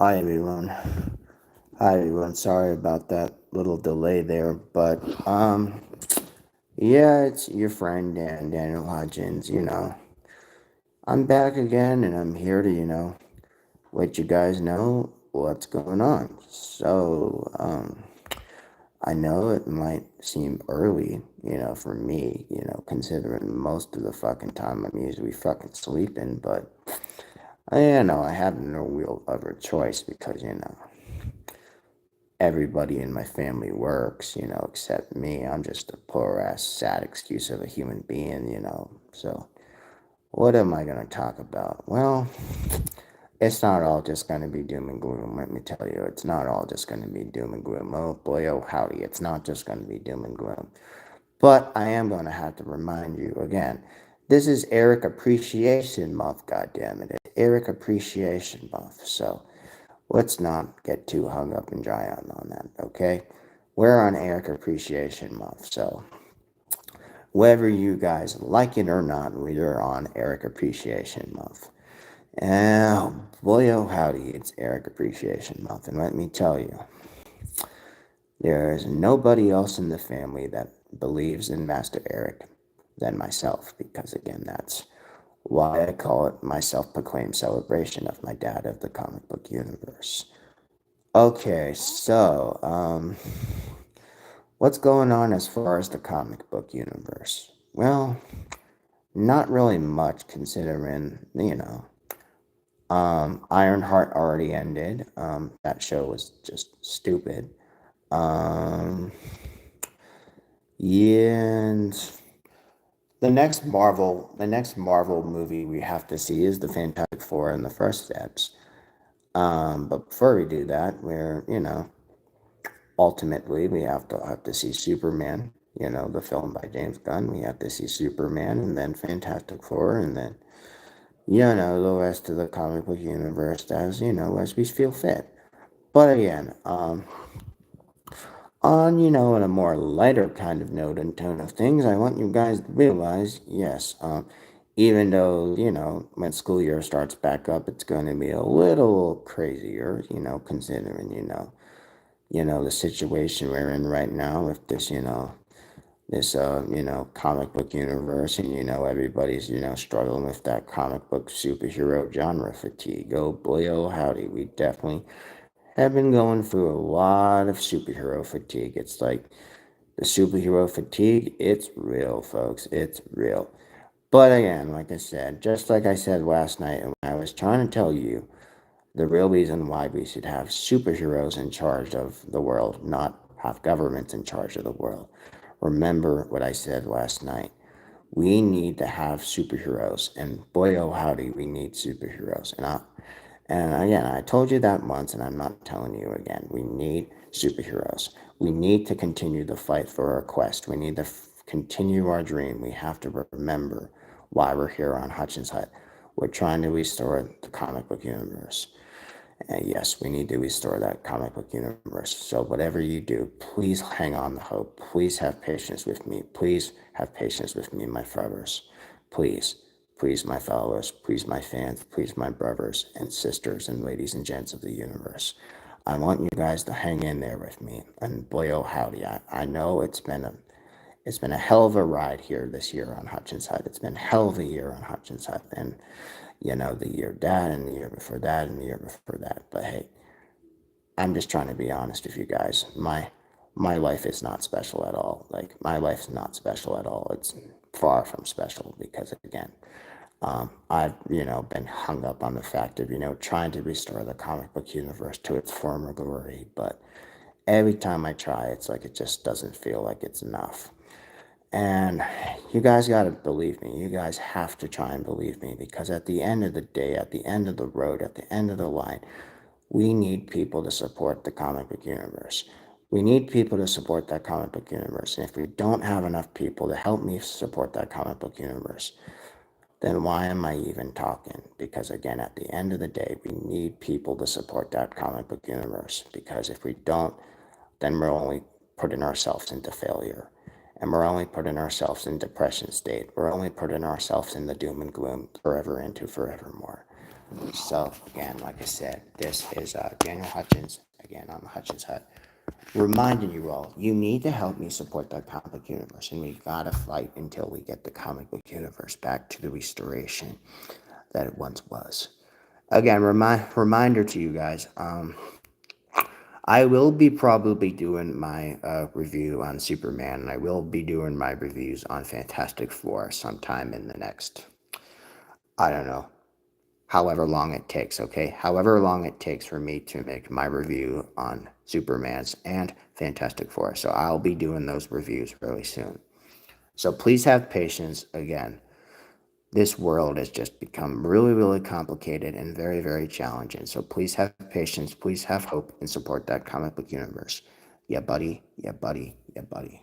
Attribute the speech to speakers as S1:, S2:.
S1: Hi everyone. Hi everyone. Sorry about that little delay there, but yeah, it's your friend Daniel Hodgins. I'm back again, and I'm here to let you guys know what's going on. I know it might seem early, for me, considering most of the fucking time I'm usually fucking sleeping, but I have no real other choice because everybody in my family works, except me. I'm just a poor ass, sad excuse of a human being. So, what am I going to talk about? Well, it's not all just going to be doom and gloom, let me tell you. It's not all just going to be doom and gloom. Oh boy, oh howdy, it's not just going to be doom and gloom. But I am going to have to remind you again, this is Eric Appreciation Month, goddammit. It's Eric Appreciation Month. So, let's not get too hung up and dry on that, okay? We're on Eric Appreciation Month, so whether you guys like it or not, we're on Eric Appreciation Month. And oh boy, oh howdy, it's Eric Appreciation Month, and let me tell you, there is nobody else in the family that believes in Master Eric than myself, because again, that's why I call it my self proclaimed celebration of my dad of the comic book universe. Okay, so, what's going on as far as the comic book universe? Well, not really much considering, Ironheart already ended. That show was just stupid. Um, yeah, and the next Marvel movie we have to see is the Fantastic Four and the First Steps. But before we do that, ultimately we have to see Superman. The film by James Gunn. We have to see Superman, and then Fantastic Four, and then the rest of the comic book universe as we feel fit. But again, on in a more lighter kind of note and tone of things, I want you guys to realize, yes, even though when school year starts back up, it's going to be a little crazier, considering the situation we're in right now with this comic book universe, and everybody's struggling with that comic book superhero genre fatigue. Oh boy, oh howdy, we definitely have been going through a lot of superhero fatigue. It's like the superhero fatigue, it's real, folks. It's real. But again, like I said, just like I said last night, and I was trying to tell you, the real reason why we should have superheroes in charge of the world, not have governments in charge of the world. Remember what I said last night. We need to have superheroes, and boy, oh howdy, we need superheroes. And again, I told you that once, and I'm not telling you again. We need superheroes. We need to continue the fight for our quest. We need to continue our dream. We have to remember why we're here on Hutchins Hut. We're trying to restore the comic book universe. And yes, we need to restore that comic book universe. So, whatever you do, please hang on to hope. Please have patience with me. Please have patience with me, my brothers. Please, please, my followers. Please, my fans. Please, my brothers and sisters and ladies and gents of the universe. I want you guys to hang in there with me. And boy, oh howdy, I know it's been a hell of a ride here this year on Hutchins Hut. It's been a hell of a year on Hutchins Hut, and the year that, and the year before that, and the year before that. But hey, I'm just trying to be honest with you guys. My life is not special at all. Like, my life's not special at all. It's far from special because again, I've been hung up on the fact of trying to restore the comic book universe to its former glory, but every time I try, it's like it just doesn't feel like it's enough. And you guys got to believe me. You guys have to try and believe me, because at the end of the day, at the end of the road, at the end of the line, we need people to support the comic book universe. We need people to support that comic book universe. And if we don't have enough people to help me support that comic book universe, then why am I even talking? Because again, at the end of the day, we need people to support that comic book universe. Because if we don't, then we're only putting ourselves into failure. And we're only putting ourselves in depression state. We're only putting ourselves in the doom and gloom forever into forevermore. So again, like I said, this is Daniel Hutchins, again on the Hutchins Hut, reminding you all, you need to help me support the comic book universe, and we gotta fight until we get the comic book universe back to the restoration that it once was. Again, reminder to you guys, I will be probably doing my review on Superman, and I will be doing my reviews on Fantastic Four sometime in the next, I don't know, however long it takes, okay? However long it takes for me to make my review on Superman's and Fantastic Four. So I'll be doing those reviews really soon. So please have patience. Again, this world has just become really, really complicated and very, very challenging. So please have patience, please have hope, and support that comic book universe. Yeah, buddy. Yeah, buddy. Yeah, buddy.